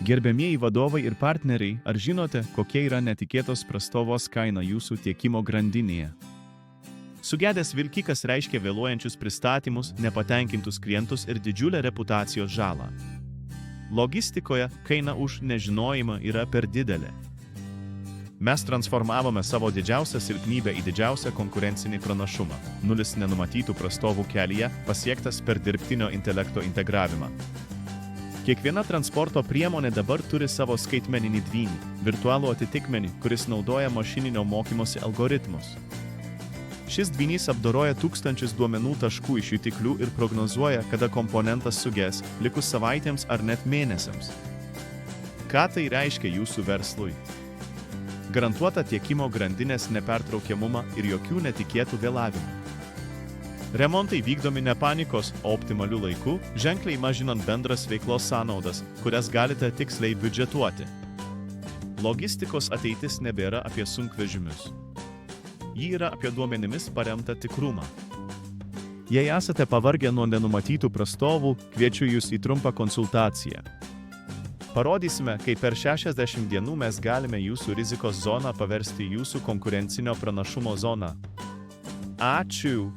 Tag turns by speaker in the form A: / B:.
A: Gerbiamieji vadovai ir partneriai, ar žinote, kokia yra netikėtos prastovos kaina jūsų tiekimo grandinėje? Sugedęs vilkikas reiškia vėluojančius pristatymus, nepatenkintus klientus ir didžiulę reputacijos žalą. Logistikoje kaina už nežinojimą yra per didelė. Mes transformavome savo didžiausią silpnybę į didžiausią konkurencinį pranašumą. Nulis nenumatytų prastovų kelyje pasiektas per dirbtinio intelekto integravimą. Kiekviena transporto priemonė dabar turi savo skaitmeninį dvynį, virtualų atitikmenį, kuris naudoja mašininio mokymosi algoritmus. Šis dvynys apdoroja tūkstančius duomenų taškų iš jutiklių ir prognozuoja, kada komponentas suges, likus savaitėms ar net mėnesiams. Ką tai reiškia jūsų verslui? Garantuota tiekimo grandinės nepertraukiamumą ir jokių netikėtų vėlavimų. Remontai vykdomi ne panikos, o optimaliu laiku, ženkliai mažinant bendras veiklos sąnaudas, kurias galite tiksliai biudžetuoti. Logistikos ateitis nebėra apie sunkvežimius. Ji yra apie duomenimis paremtą tikrumą. Jei esate pavargę nuo nenumatytų prastovų, kviečiu jūs į trumpą konsultaciją. Parodysime, kaip per 60 dienų mes galime jūsų rizikos zoną paversti jūsų konkurencinio pranašumo zoną. Ačiū!